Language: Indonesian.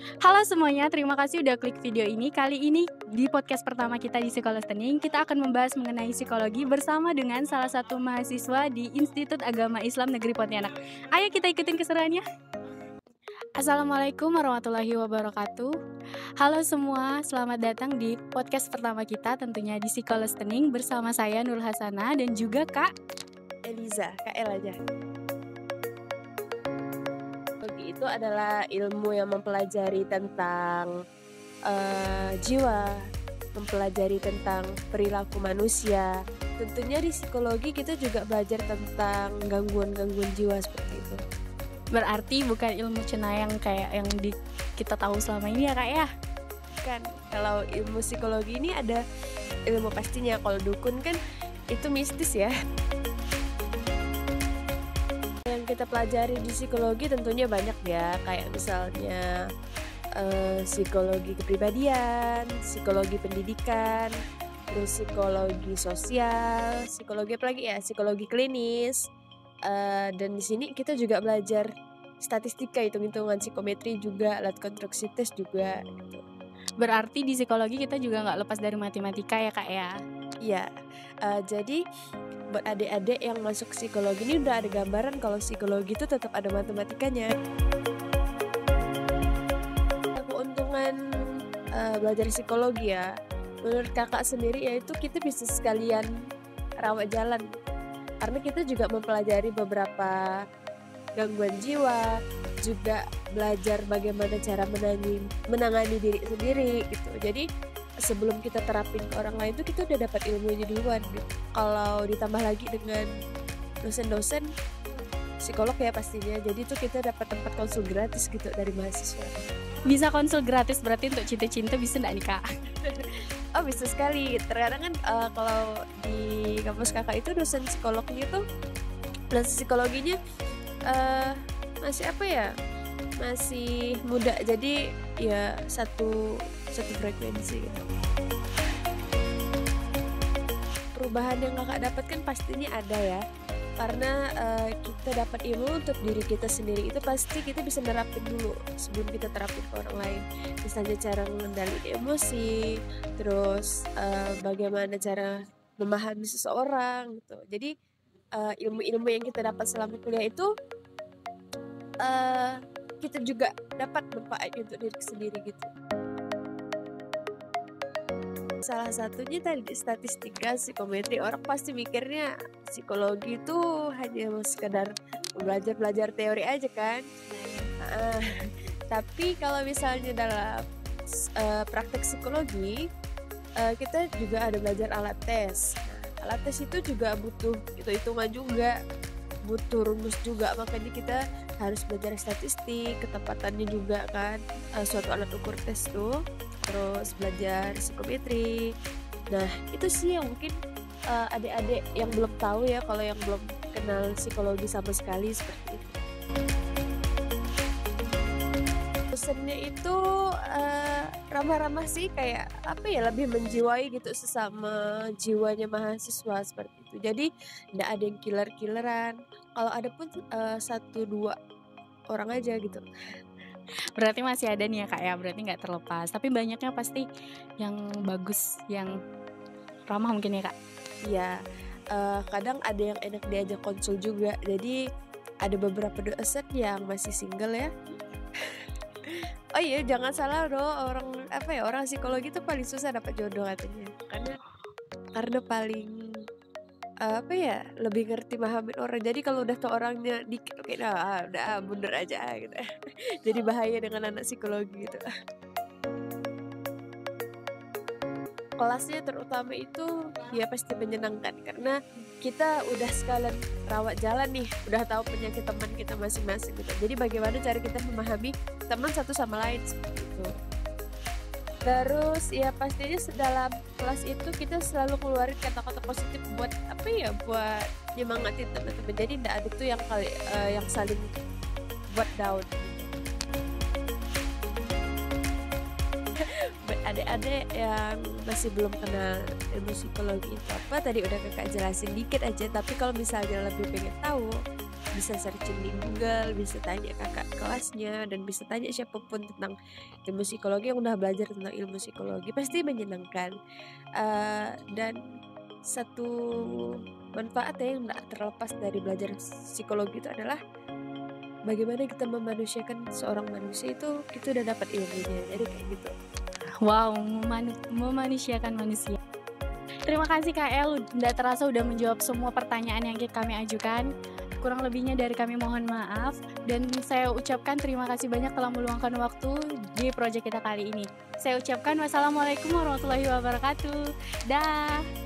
Halo semuanya, terima kasih udah klik video ini. Kali ini di podcast pertama kita di Psikolostening, kita akan membahas mengenai psikologi bersama dengan salah satu mahasiswa di Institut Agama Islam Negeri Pontianak. Ayo kita ikutin keseruannya. Assalamualaikum warahmatullahi wabarakatuh. Halo semua, selamat datang di podcast pertama kita tentunya di Psikolostening bersama saya Nur Hasana dan juga Kak Eliza, KL aja. Psikologi itu adalah ilmu yang mempelajari tentang jiwa, mempelajari tentang perilaku manusia. Tentunya di psikologi kita juga belajar tentang gangguan-gangguan jiwa seperti itu. berarti bukan ilmu cenayang kayak yang kita tahu selama ini ya Kak ya? Kan kalau ilmu psikologi ini ada ilmu pastinya, kalau dukun kan itu mistis ya. Yang kita pelajari di psikologi tentunya banyak ya, kayak misalnya psikologi kepribadian, psikologi pendidikan, terus psikologi sosial, psikologi apa lagi ya, psikologi klinis, dan di sini kita juga belajar statistika, hitung-hitungan, psikometri juga, alat konstruksi tes juga gitu. Berarti di psikologi kita juga nggak lepas dari matematika ya Kak ya? Iya, jadi buat adik-adik yang masuk psikologi ini udah ada gambaran kalau psikologi itu tetap ada matematikanya. Keuntungan belajar psikologi ya, menurut kakak sendiri yaitu kita bisa sekalian rawat jalan, karena kita juga mempelajari beberapa gangguan jiwa, juga belajar bagaimana cara menangani diri sendiri gitu. Jadi sebelum kita terapin ke orang lain tuh kita udah dapat ilmunya duluan gitu. Kalau ditambah lagi dengan dosen-dosen psikolog ya pastinya, jadi tuh kita dapat tempat konsul gratis gitu dari mahasiswa. Bisa konsul gratis berarti untuk cinta-cinta bisa nggak nih Kak? Oh bisa sekali, terkadang kan kalau di kampus kakak itu dosen psikolognya tuh, dosen psikologinya masih apa ya, masih muda, jadi ya satu frekuensi gitu. Perubahan yang kakak dapatkan pastinya ada ya, karena kita dapat ilmu untuk diri kita sendiri itu pasti kita bisa nerapin dulu sebelum kita terapin ke orang lain. Misalnya cara mengendalikan emosi, terus bagaimana cara memahami seseorang gitu. Jadi ilmu-ilmu yang kita dapat selama kuliah itu kita juga dapat manfaatnya untuk diri sendiri gitu. Salah satunya tadi statistika, psikometri. Orang pasti mikirnya psikologi itu hanya sekedar belajar teori aja kan. Tapi kalau misalnya dalam praktek psikologi, kita juga ada belajar alat tes. Alat tes itu juga butuh hitung-hitungan juga, butuh rumus juga, makanya kita harus belajar statistik, ketepatannya juga kan, suatu alat ukur tes tuh, terus belajar psikometri. Nah itu sih yang mungkin adik-adik yang belum tahu ya, kalau yang belum kenal psikologi sama sekali seperti itu. Dosennya itu ramah-ramah sih, kayak apa ya, lebih menjiwai gitu sesama jiwanya mahasiswa seperti itu. Jadi nggak ada yang killer-killeran, kalau ada pun 1-2 orang aja gitu. Berarti masih ada nih ya Kak ya, berarti nggak terlepas. Tapi banyaknya pasti yang bagus, yang ramah mungkin ya Kak? Iya, kadang ada yang enak diajak konsul juga. Jadi ada beberapa dosen yang masih single ya. Oh iya, jangan salah loh, orang psikologi itu paling susah dapat jodoh katanya. Karena paling lebih ngerti mahamin orang. Jadi kalau udah tau orangnya dikit, oke, udah mundur aja gitu. Jadi bahaya dengan anak psikologi gitu. Kelasnya terutama itu ya pasti menyenangkan, karena kita udah sekalian rawat jalan nih, udah tahu penyakit teman kita masing-masing gitu. Jadi bagaimana cara kita memahami teman satu sama lain seperti itu. Terus ya pastinya dalam kelas itu kita selalu keluarin kata-kata positif buat buat nyemangatin teman-teman. Jadi tidak ada tuh yang saling buat down. Adik-adik yang masih belum kenal ilmu psikologi itu apa, tadi udah kakak jelasin dikit aja. Tapi kalau misalnya lebih pengen tahu, bisa searching di Google, bisa tanya kakak kelasnya, dan bisa tanya siapapun tentang ilmu psikologi yang udah belajar tentang ilmu psikologi. Pasti menyenangkan. Dan satu manfaat yang tak terlepas dari belajar psikologi itu adalah bagaimana kita memanusiakan seorang manusia, itu udah dapat ilmunya. Jadi kayak gitu. Wow, memanusiakan manusia. Terima kasih Kak El, tidak terasa udah menjawab semua pertanyaan yang kami ajukan. Kurang lebihnya dari kami mohon maaf, dan saya ucapkan terima kasih banyak telah meluangkan waktu di proyek kita kali ini. Saya ucapkan wassalamualaikum warahmatullahi wabarakatuh. Dah.